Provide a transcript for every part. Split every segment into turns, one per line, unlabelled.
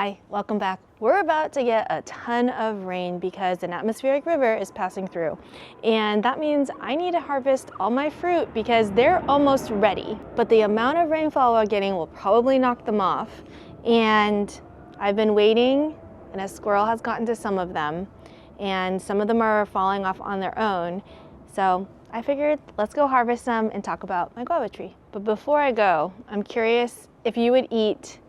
Hi, welcome back. We're about to get a ton of rain because an atmospheric river is passing through. And that means I need to harvest all my fruit because they're almost ready. But the amount of rainfall we're getting will probably knock them off. And I've been waiting, and a squirrel has gotten to some of them. And some of them are falling off on their own. So I figured let's go harvest them and talk about my guava tree. But before I go, I'm curious if you would eat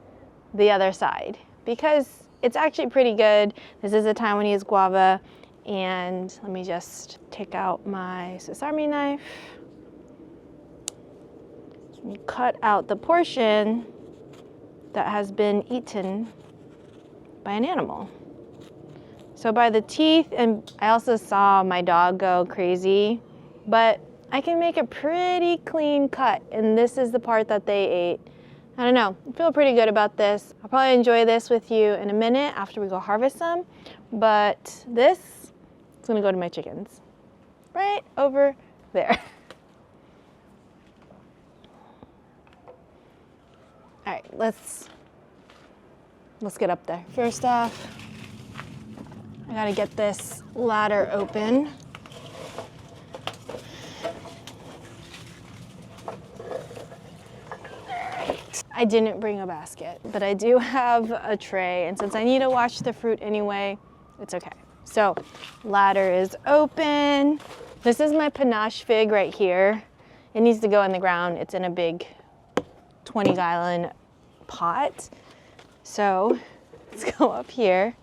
the other side, because it's actually pretty good. This is a Taiwanese guava, and let me just take out my Swiss Army knife and cut out the portion that has been eaten by an animal. So by the teeth, and I also saw my dog go crazy, but I can make a pretty clean cut, and this is the part that they ate. I don't know, I feel pretty good about this. I'll probably enjoy this with you in a minute after we go harvest some, but this is gonna go to my chickens. Right over there. All right, let's get up there. First off, I gotta get this ladder open. I didn't bring a basket, but I do have a tray, and since I need to wash the fruit anyway, it's okay. So, ladder is open. This is my panache fig right here. It needs to go in the ground. It's in a big 20-gallon pot. So, let's go up here,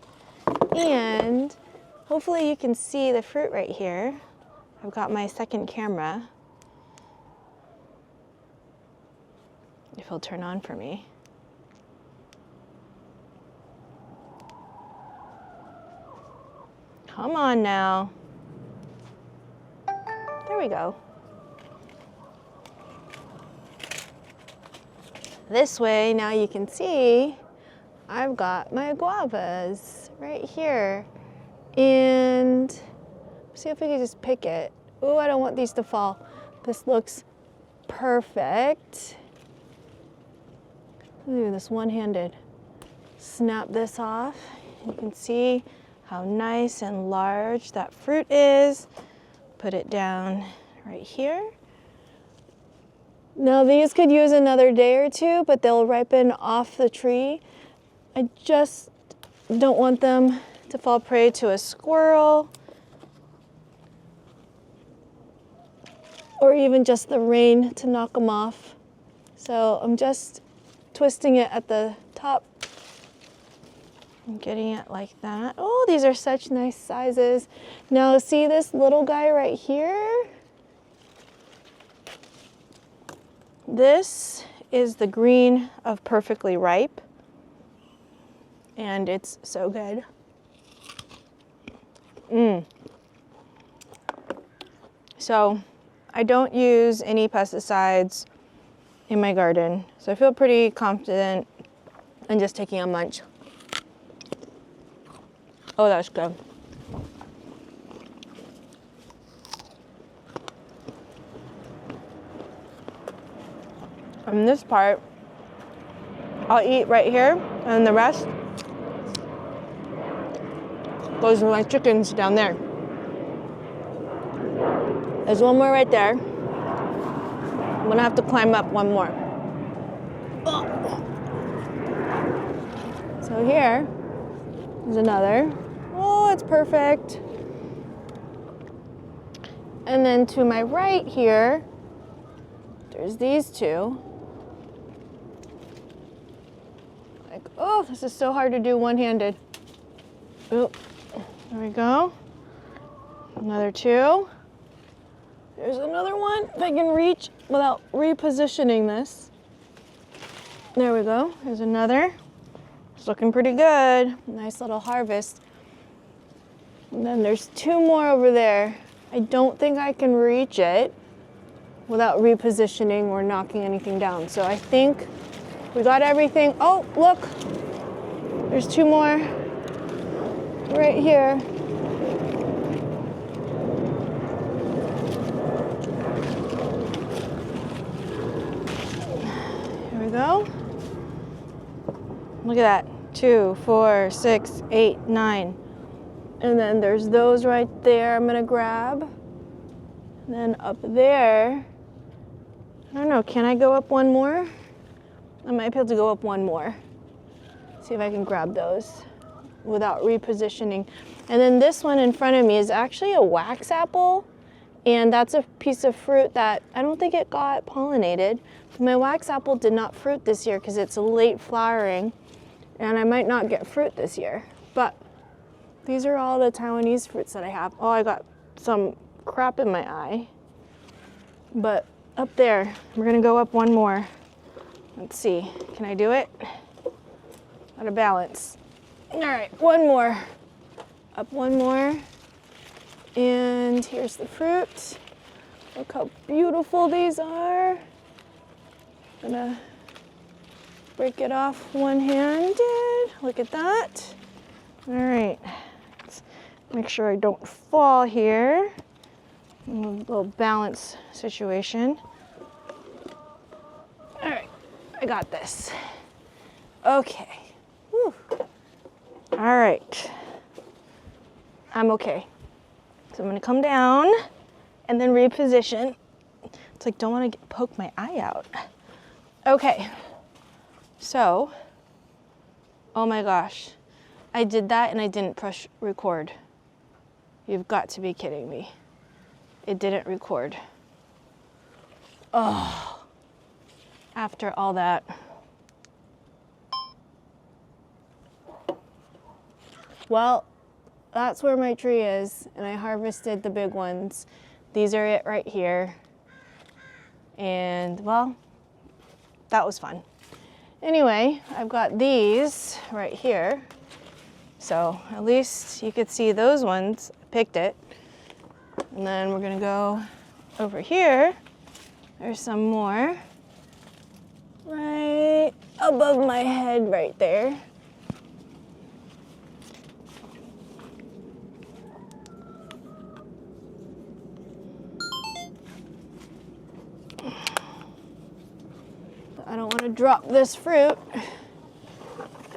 and hopefully you can see the fruit right here. I've got my second camera. If he'll turn on for me. Come on now. There we go. This way, now you can see I've got my guavas right here. And see if we can just pick it. Ooh, I don't want these to fall. This looks perfect. Ooh, this one-handed. Snap this off. You can see how nice and large that fruit is. Put it down right here. Now these could use another day or two, but they'll ripen off the tree. I just don't want them to fall prey to a squirrel, or even just the rain to knock them off. So I'm just twisting it at the top and getting it like that. Oh, these are such nice sizes. Now see this little guy right here? This is the green of perfectly ripe, and it's so good. So I don't use any pesticides in my garden, so I feel pretty confident in just taking a munch. Oh, that's good. And this part, I'll eat right here, and the rest goes to my chickens down there. There's one more right there. I'm gonna have to climb up one more. So here is another. Oh, it's perfect. And then to my right here, there's these two. Like, oh, this is so hard to do one-handed. Oh, there we go. Another two. There's another one, if I can reach without repositioning this. There we go, there's another. It's looking pretty good. Nice little harvest. And then there's two more over there. I don't think I can reach it without repositioning or knocking anything down. So I think we got everything. Oh, look, there's two more right here. Go. Look at that. 2, 4, 6, 8, 9. And then there's those right there I'm gonna grab. And then up there, I don't know, can I go up one more? I might be able to go up one more. See if I can grab those without repositioning. And then this one in front of me is actually a wax apple. And that's a piece of fruit that I don't think it got pollinated. My wax apple did not fruit this year because it's late flowering. And I might not get fruit this year. But these are all the Taiwanese fruits that I have. Oh, I got some crap in my eye. But up there, we're gonna go up one more. Let's see, can I do it? Out of balance. All right, one more. Up one more. And here's the fruit. Look how beautiful these are. I'm gonna break it off one-handed. Look at that. All right, let's make sure I don't fall here. A little balance situation. All right, I got this. Okay. Whew. All right, I'm okay. So I'm gonna come down and then reposition. It's like, don't wanna poke my eye out. Okay, so, oh my gosh. I did that and I didn't press record. You've got to be kidding me. It didn't record. Oh, after all that. Well, that's where my tree is, and I harvested the big ones. These are it right here. And well, that was fun. Anyway, I've got these right here. So at least you could see those ones. I picked it. And then we're gonna go over here. There's some more. Right above my head right there. I don't want to drop this fruit.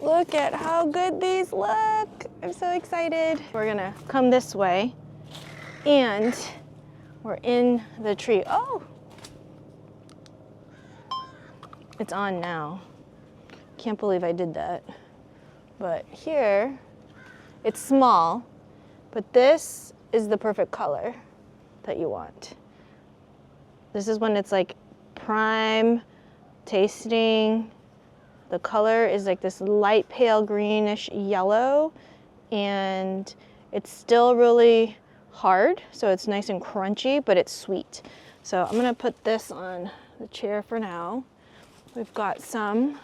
Look at how good these look. I'm so excited. We're gonna come this way and we're in the tree. Oh, it's on now. Can't believe I did that. But here, it's small, but this is the perfect color that you want. This is when it's like prime tasting. The color is like this light pale greenish yellow, and it's still really hard, so it's nice and crunchy, but it's sweet. So I'm gonna put this on the chair for now. We've got some,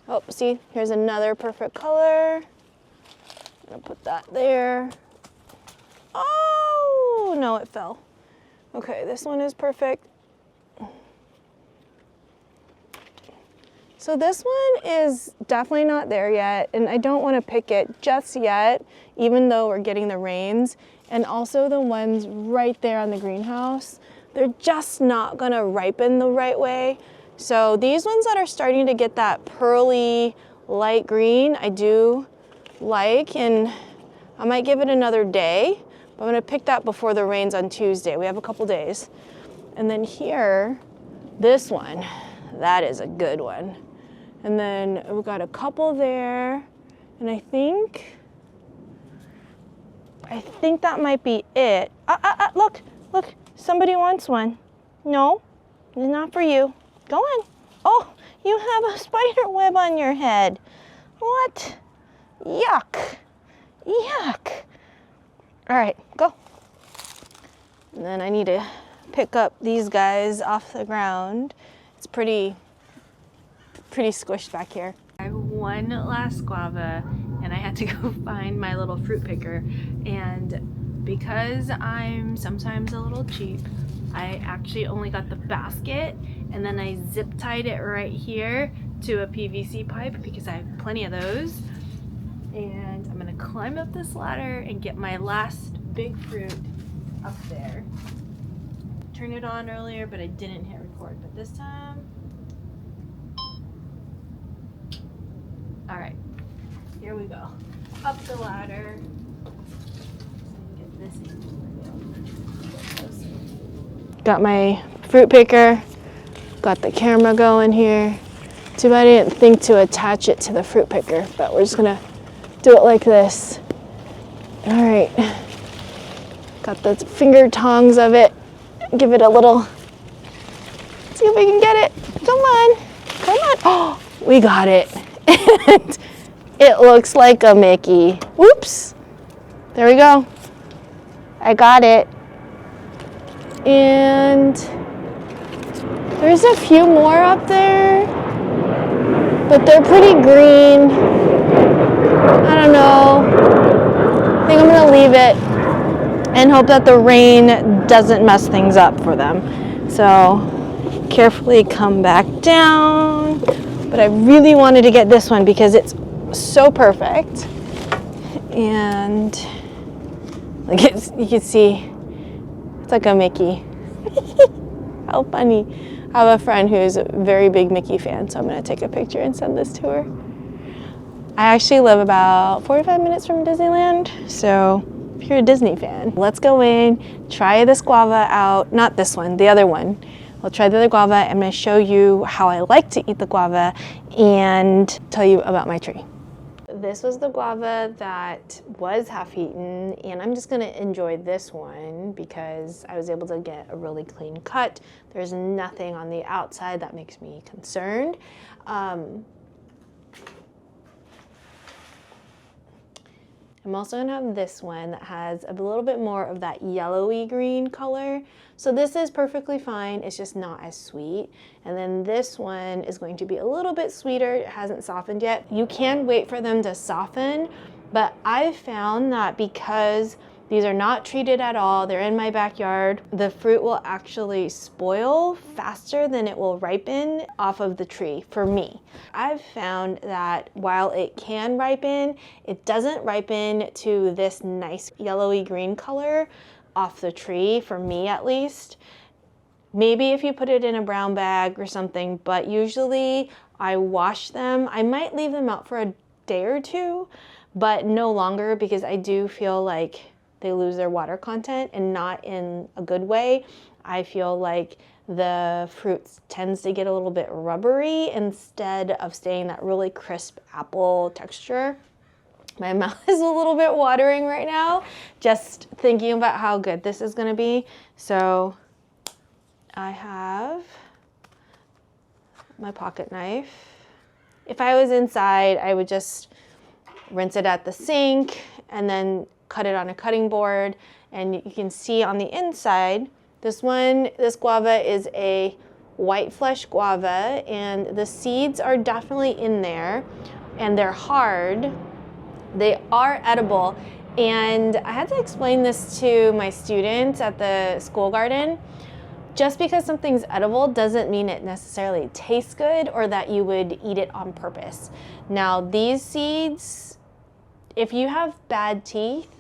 oh, see, here's another perfect color. I'm gonna put that there. Oh, no, it fell. Okay, this one is perfect. So this one is definitely not there yet, and I don't want to pick it just yet, even though we're getting the rains. And also the ones right there on the greenhouse, they're just not gonna ripen the right way. So these ones that are starting to get that pearly light green, I do like, and I might give it another day, but I'm gonna pick that before the rains on Tuesday. We have a couple days. And then here, this one, that is a good one. And then we've got a couple there, and I think that might be it. Look, somebody wants one. No, it's not for you. Go on. Oh, you have a spider web on your head. What? Yuck. Yuck. All right, go. And then I need to pick up these guys off the ground. It's pretty squished back here. I have one last guava and I had to go find my little fruit picker, and because I'm sometimes a little cheap, I actually only got the basket and then I zip tied it right here to a PVC pipe because I have plenty of those. And I'm gonna climb up this ladder and get my last big fruit up there. Turned it on earlier, but I didn't hit record, but this time, all right, here we go. Up the ladder. Get this got my fruit picker, got the camera going here. Too bad I didn't think to attach it to the fruit picker, but we're just gonna do it like this. All right, got the finger tongs of it. Give it a little, see if we can get it. Come on, come on. Oh, we got it. And it looks like a Mickey. Whoops, there we go. I got it. And there's a few more up there, but they're pretty green. I don't know. I think I'm gonna leave it and hope that the rain doesn't mess things up for them. So carefully come back down. But I really wanted to get this one because it's so perfect. And like you can see, it's like a Mickey. How funny. I have a friend who's a very big Mickey fan, so I'm gonna take a picture and send this to her. I actually live about 45 minutes from Disneyland, so if you're a Disney fan, let's go in, try this guava out. Not this one, the other one. We'll try the other guava. I'm gonna show you how I like to eat the guava and tell you about my tree. This was the guava that was half-eaten, and I'm just gonna enjoy this one because I was able to get a really clean cut. There's nothing on the outside that makes me concerned. I'm also gonna have this one that has a little bit more of that yellowy green color. So this is perfectly fine, it's just not as sweet. And then this one is going to be a little bit sweeter, it hasn't softened yet. You can wait for them to soften, but I've found that because these are not treated at all, they're in my backyard, the fruit will actually spoil faster than it will ripen off of the tree for me. I've found that while it can ripen, it doesn't ripen to this nice yellowy green color off the tree, for me at least. Maybe if you put it in a brown bag or something, but usually I wash them. I might leave them out for a day or two, but no longer, because I do feel like they lose their water content, and not in a good way. I feel like the fruit tends to get a little bit rubbery instead of staying that really crisp apple texture. My mouth is a little bit watering right now, just thinking about how good this is gonna be. So I have my pocket knife. If I was inside, I would just rinse it at the sink and then cut it on a cutting board. And you can see on the inside, this guava is a white flesh guava, and the seeds are definitely in there, and they're hard. They are edible. And I had to explain this to my students at the school garden. Just because something's edible doesn't mean it necessarily tastes good or that you would eat it on purpose. Now, these seeds, if you have bad teeth,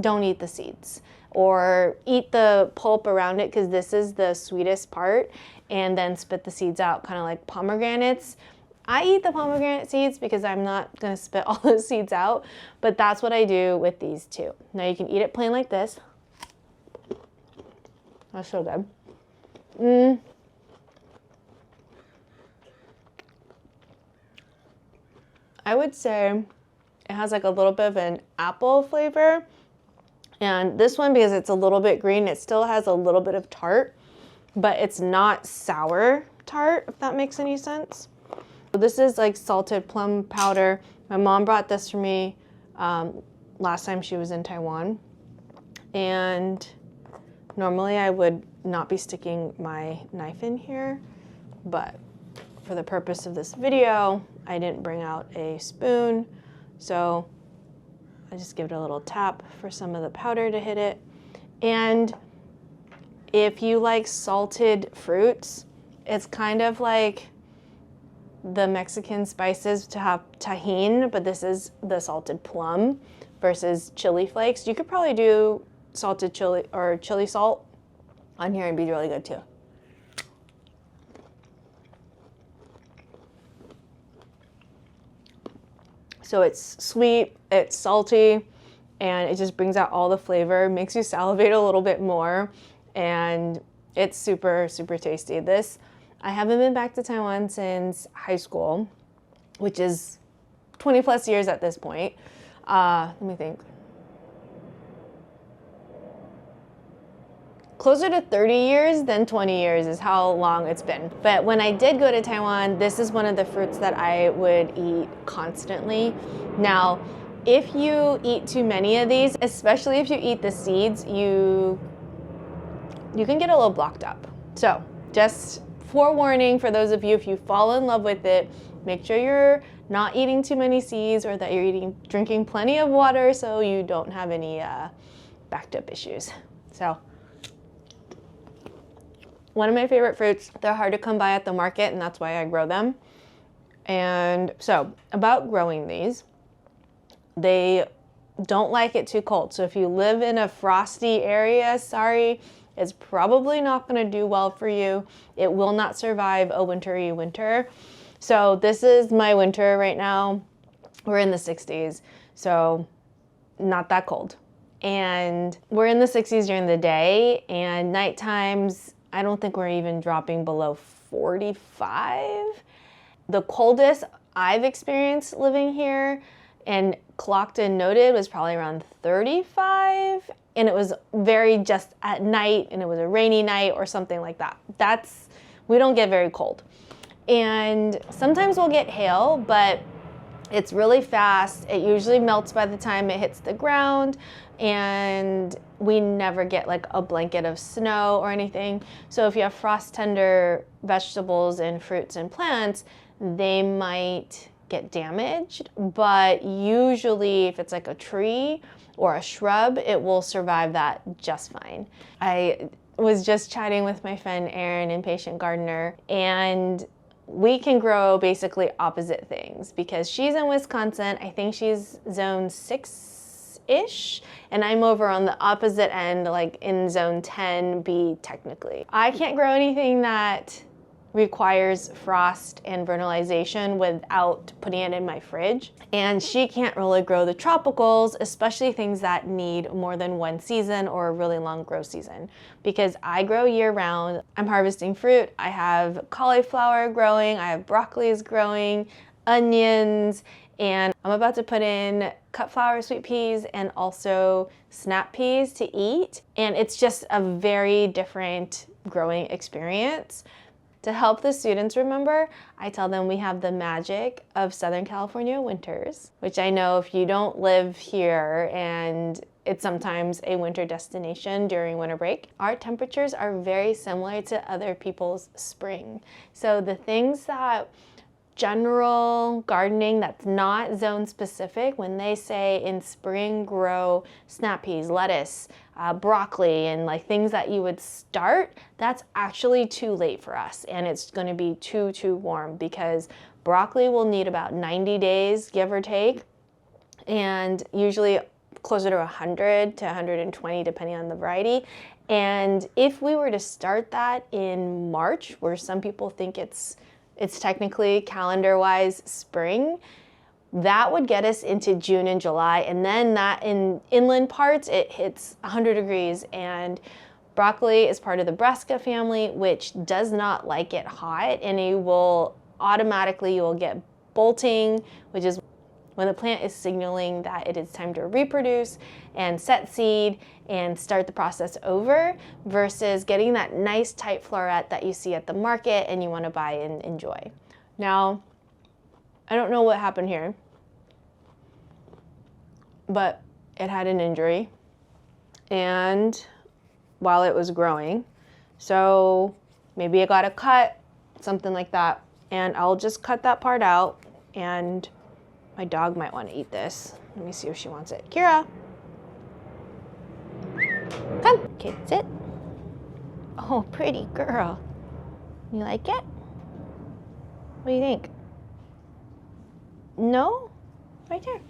don't eat the seeds, or eat the pulp around it, because this is the sweetest part, and then spit the seeds out, kind of like pomegranates. I eat the pomegranate seeds because I'm not gonna spit all those seeds out, but that's what I do with these two. Now you can eat it plain like this. That's so good. I would say it has like a little bit of an apple flavor. And this one, because it's a little bit green, it still has a little bit of tart, but it's not sour tart, if that makes any sense. So this is like salted plum powder. My mom brought this for me last time she was in Taiwan. And normally I would not be sticking my knife in here, but for the purpose of this video, I didn't bring out a spoon. So I just give it a little tap for some of the powder to hit it. And if you like salted fruits, it's kind of like the Mexican spices to have tajin, but this is the salted plum versus chili flakes. You could probably do salted chili or chili salt on here and be really good too. So it's sweet, it's salty, and it just brings out all the flavor, makes you salivate a little bit more, and it's super, super tasty. I haven't been back to Taiwan since high school, which is 20 plus years at this point. Let me think. Closer to 30 years than 20 years is how long it's been. But when I did go to Taiwan, this is one of the fruits that I would eat constantly. Now, if you eat too many of these, especially if you eat the seeds, you can get a little blocked up. So just forewarning for those of you, if you fall in love with it, make sure you're not eating too many seeds or that you're drinking plenty of water so you don't have any backed up issues. So one of my favorite fruits. They're hard to come by at the market, and that's why I grow them. And so about growing these, they don't like it too cold. So if you live in a frosty area, sorry, it's probably not going to do well for you. It will not survive a wintry winter. So this is my winter right now. We're in the 60s, so not that cold. And we're in the 60s during the day, and night times, I don't think we're even dropping below 45. The coldest I've experienced living here and clocked and noted was probably around 35. And it was very just at night, and it was a rainy night or something like that. We don't get very cold. And sometimes we'll get hail, but it's really fast. It usually melts by the time it hits the ground, and we never get like a blanket of snow or anything. So if you have frost tender vegetables and fruits and plants, they might get damaged, but usually if it's like a tree or a shrub, it will survive that just fine. I was just chatting with my friend Erin, Impatient Gardener, and we can grow basically opposite things because she's in Wisconsin. I think she's zone 6-ish, and I'm over on the opposite end, like in zone 10B technically. I can't grow anything that requires frost and vernalization without putting it in my fridge. And she can't really grow the tropicals, especially things that need more than one season or a really long grow season, because I grow year round. I'm harvesting fruit. I have cauliflower growing, I have broccolis growing, onions, and I'm about to put in cut flower sweet peas and also snap peas to eat. And it's just a very different growing experience. To help the students remember, I tell them we have the magic of Southern California winters, which I know if you don't live here and it's sometimes a winter destination during winter break, our temperatures are very similar to other people's spring. So the things that general gardening that's not zone specific, when they say in spring grow snap peas, lettuce, broccoli, and like things that you would start, that's actually too late for us, and it's going to be too warm because broccoli will need about 90 days, give or take, and usually closer to 100 to 120 depending on the variety. And if we were to start that in March, where some people think it's technically calendar-wise spring, that would get us into June and July. And then that in inland parts, it hits 100 degrees. And broccoli is part of the brassica family, which does not like it hot. And you will get bolting, which is when the plant is signaling that it is time to reproduce and set seed and start the process over, versus getting that nice tight floret that you see at the market and you want to buy and enjoy. Now, I don't know what happened here, but it had an injury and while it was growing, so maybe it got a cut, something like that, and I'll just cut that part out. And my dog might want to eat this. Let me see if she wants it. Kira, come. Okay, sit. Oh, pretty girl. You like it? What do you think? No? Right there.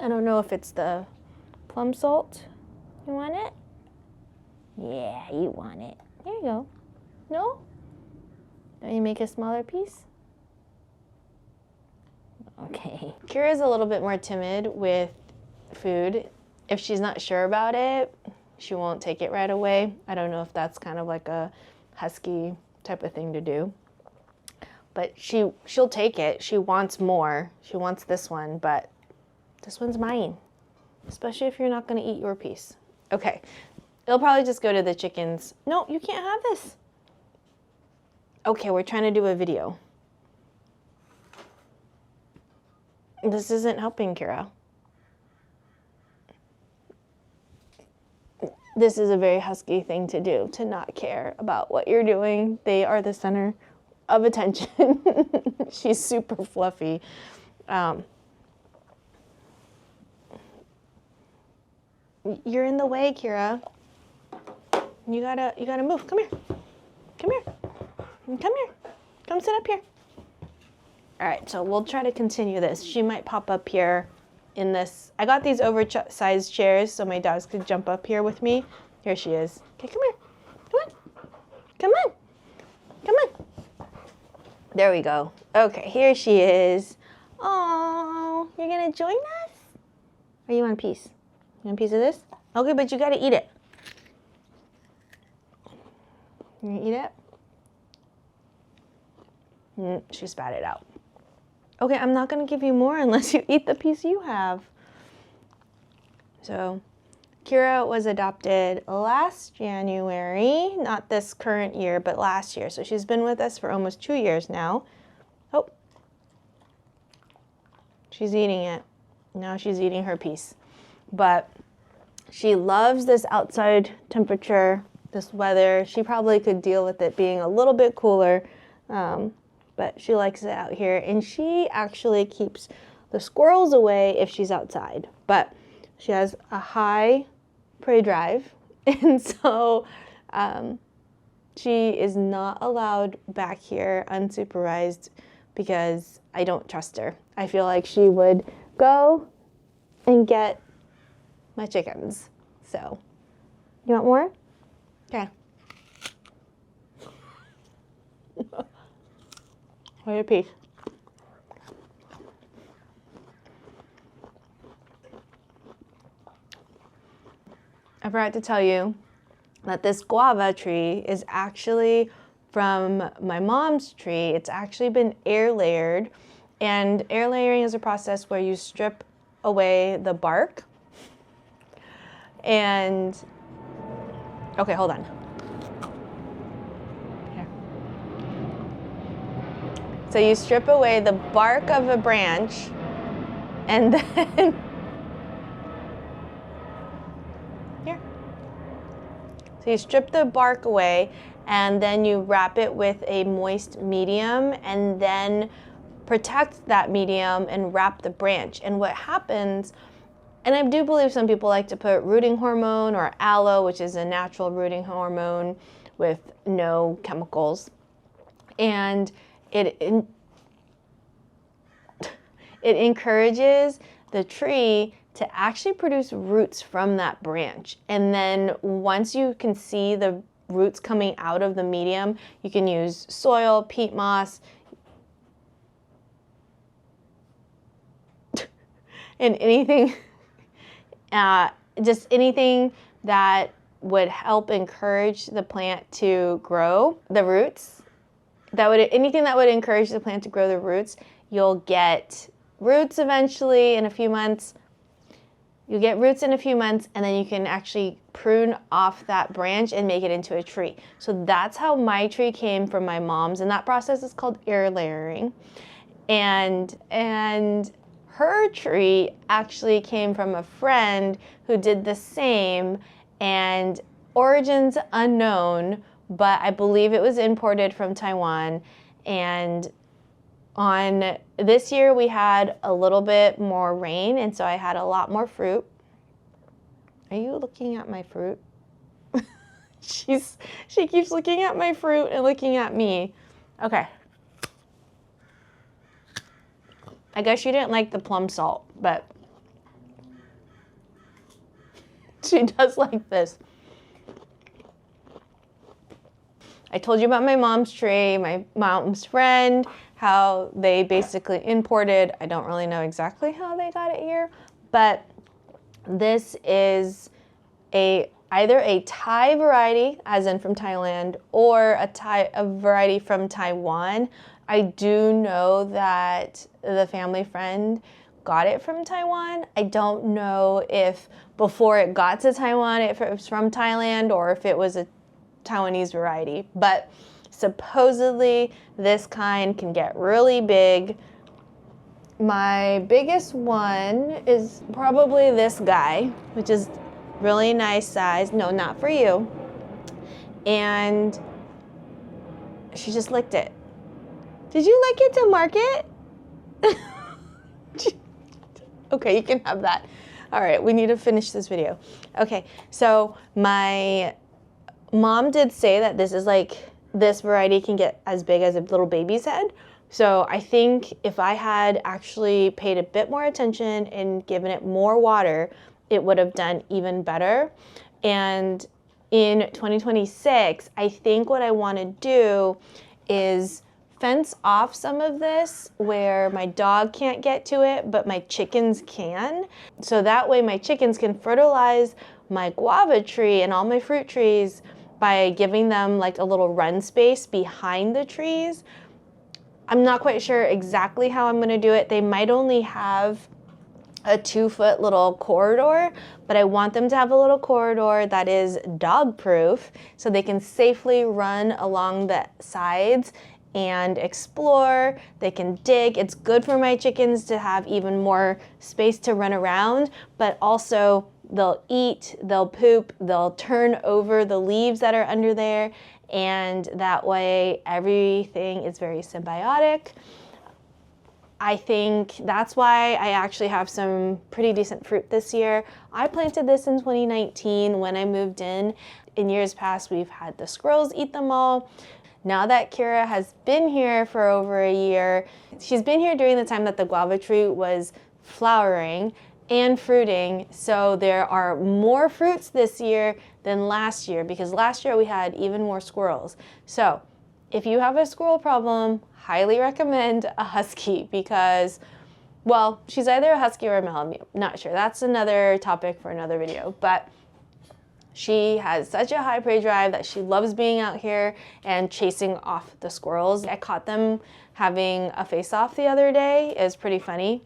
I don't know if it's the plum salt. You want it? Yeah, you want it. There you go. No? Don't you make a smaller piece? Okay. Kira's a little bit more timid with food. If she's not sure about it, she won't take it right away. I don't know if that's kind of like a husky type of thing to do. But she'll take it. She wants more. She wants this one, but this one's mine. Especially if you're not gonna eat your piece. Okay, it'll probably just go to the chickens. No, you can't have this. Okay, we're trying to do a video. This isn't helping, Kira. This is a very husky thing to do, to not care about what you're doing. They are the center of attention. She's super fluffy. You're in the way, Kira. You gotta move. Come here. Come here. Come here. Come sit up here. All right, so we'll try to continue this. She might pop up here in this. I got these oversized chairs so my dogs could jump up here with me. Here she is. Okay, come here. Come on. Come on. Come on. There we go. Okay, here she is. Oh, you're gonna join us? Or you want a piece? You want a piece of this? Okay, but you gotta eat it. You gonna eat it? She spat it out. Okay, I'm not gonna give you more unless you eat the piece you have. So, Kira was adopted last January, not this current year, but last year. So she's been with us for almost 2 years now. Oh, she's eating it. Now she's eating her piece. But she loves this outside temperature, this weather. She probably could deal with it being a little bit cooler, but she likes it out here. And she actually keeps the squirrels away if she's outside. But she has a high prey drive, and so she is not allowed back here unsupervised because I don't trust her. I feel like she would go and get my chickens. So, you want more? Okay. Hold your piece. I forgot to tell you that this guava tree is actually from my mom's tree. It's actually been air layered, and air layering is a process where you strip away the bark. And, okay, hold on. Here. So you strip away the bark of a branch, and then so you strip the bark away, and then you wrap it with a moist medium, and then protect that medium and wrap the branch. And what happens, and I do believe some people like to put rooting hormone or aloe, which is a natural rooting hormone with no chemicals, and it encourages the tree to actually produce roots from that branch. And then once you can see the roots coming out of the medium, you can use soil, peat moss, and anything, just anything that would help encourage the plant to grow the roots. Anything that would encourage the plant to grow the roots, you'll get roots eventually in a few months. You get roots in a few months, and then you can actually prune off that branch and make it into a tree. So that's how my tree came from my mom's, and that process is called air layering. And her tree actually came from a friend who did the same, and origins unknown, but I believe it was imported from Taiwan. And on this year, we had a little bit more rain, and so I had a lot more fruit. Are you looking at my fruit? She keeps looking at my fruit and looking at me. Okay. I guess she didn't like the plum salt, but she does like this. I told you about my mom's tree. My mom's friend how they basically imported. I don't really know exactly how they got it here, but this is either a Thai variety, as in from Thailand, or a variety from Taiwan. I do know that the family friend got it from Taiwan. I don't know if before it got to Taiwan, if it was from Thailand or if it was a Taiwanese variety. But supposedly this kind can get really big. My biggest one is probably this guy, which is really nice size. No, not for you. And she just licked it. Did you lick it to mark it? Okay, you can have that. All right, we need to finish this video. Okay, so my mom did say that this variety can get as big as a little baby's head. So I think if I had actually paid a bit more attention and given it more water, it would have done even better. And in 2026, I think what I want to do is fence off some of this where my dog can't get to it, but my chickens can. So that way my chickens can fertilize my guava tree and all my fruit trees by giving them like a little run space behind the trees. I'm not quite sure exactly how I'm going to do it. They might only have a 2-foot little corridor, but I want them to have a little corridor that is dog proof so they can safely run along the sides and explore. They can dig. It's good for my chickens to have even more space to run around, but also they'll eat, they'll poop, they'll turn over the leaves that are under there, and that way everything is very symbiotic. I think that's why I actually have some pretty decent fruit this year. I planted this in 2019 when I moved in. In years past, we've had the squirrels eat them all. Now that Kira has been here for over a year, she's been here during the time that the guava tree was flowering and fruiting. So there are more fruits this year than last year because last year we had even more squirrels. So if you have a squirrel problem, highly recommend a husky because, well, she's either a husky or a Malamute. Not sure. That's another topic for another video. But she has such a high prey drive that she loves being out here and chasing off the squirrels. I caught them having a face-off the other day. It was pretty funny.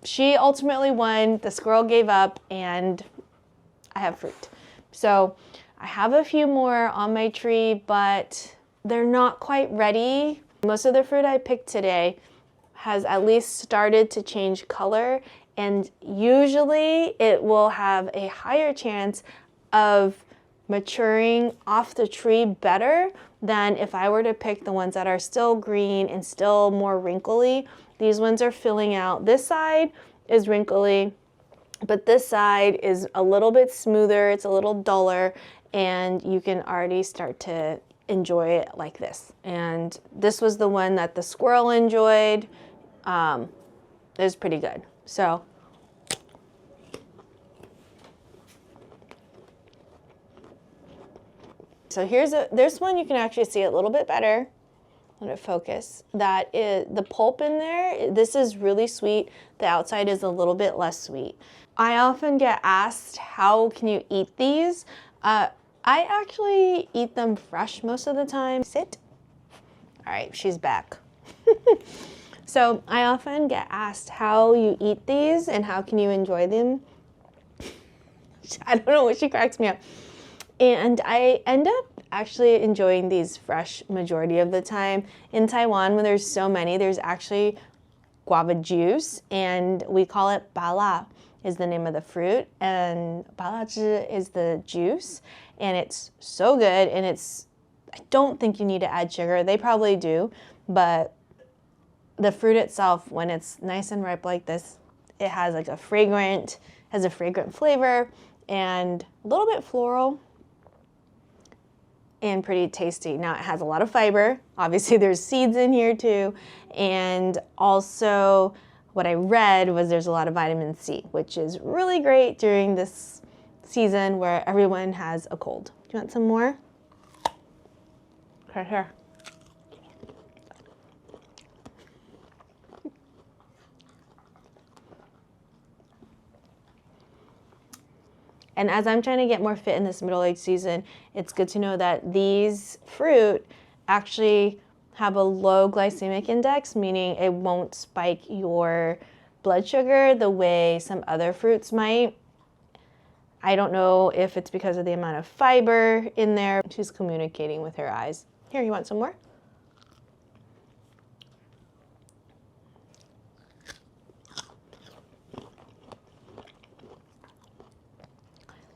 She ultimately won. The squirrel gave up, and I have fruit. So I have a few more on my tree, but they're not quite ready. Most of the fruit I picked today has at least started to change color, and usually it will have a higher chance of maturing off the tree better than if I were to pick the ones that are still green and still more wrinkly. These ones are filling out. This side is wrinkly, but this side is a little bit smoother. It's a little duller, and you can already start to enjoy it like this. And this was the one that the squirrel enjoyed. It was pretty good. So there's one you can actually see a little bit better. Let it focus. That is the pulp in there. This is really sweet. The outside is a little bit less sweet. I often get asked, how can you eat these? I actually eat them fresh most of the time. Sit. All right, she's back. So I often get asked how you eat these and how can you enjoy them. I don't know what, she cracks me up. And I end up actually enjoying these fresh majority of the time. In Taiwan, when there's so many, there's actually guava juice, and we call it bala is the name of the fruit, and balaji is the juice, and it's so good. And I don't think you need to add sugar. They probably do, but the fruit itself, when it's nice and ripe like this, it has like a fragrant flavor and a little bit floral and pretty tasty. Now it has a lot of fiber. Obviously there's seeds in here too. And also what I read was there's a lot of vitamin C, which is really great during this season where everyone has a cold. Do you want some more? Okay, here. And as I'm trying to get more fit in this middle age season, it's good to know that these fruit actually have a low glycemic index, meaning it won't spike your blood sugar the way some other fruits might. I don't know if it's because of the amount of fiber in there. She's communicating with her eyes. Here, you want some more?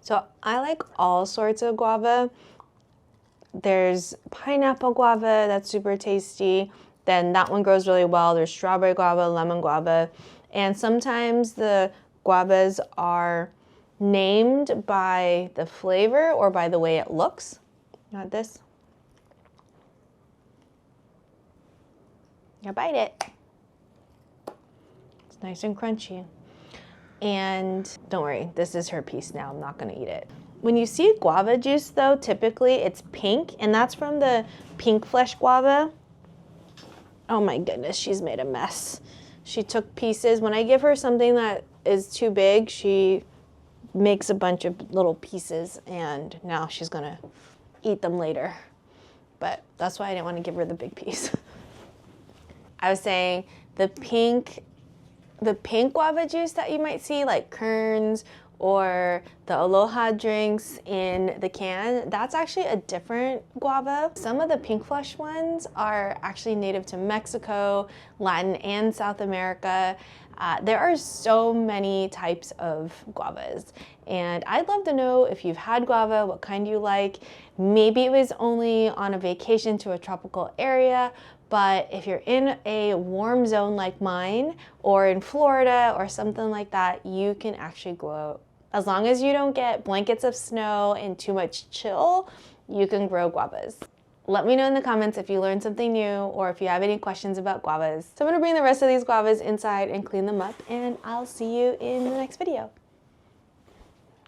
So I like all sorts of guava. There's pineapple guava, that's super tasty. Then that one grows really well. There's strawberry guava, lemon guava. And sometimes the guavas are named by the flavor or by the way it looks. Not this. Now bite it. It's nice and crunchy. And don't worry, this is her piece now. I'm not gonna eat it. When you see guava juice though, typically it's pink, and that's from the pink flesh guava. Oh my goodness, she's made a mess. She took pieces. When I give her something that is too big, she makes a bunch of little pieces, and now she's gonna eat them later. But that's why I didn't want to give her the big piece. I was saying the pink guava juice that you might see, like Kern's or the Aloha drinks in the can, that's actually a different guava. Some of the pink flesh ones are actually native to Mexico, Latin and South America. There are so many types of guavas, and I'd love to know if you've had guava, what kind you like. Maybe it was only on a vacation to a tropical area, but if you're in a warm zone like mine, or in Florida or something like that, you can actually grow. As long as you don't get blankets of snow and too much chill, you can grow guavas. Let me know in the comments if you learned something new or if you have any questions about guavas. So I'm gonna bring the rest of these guavas inside and clean them up, and I'll see you in the next video.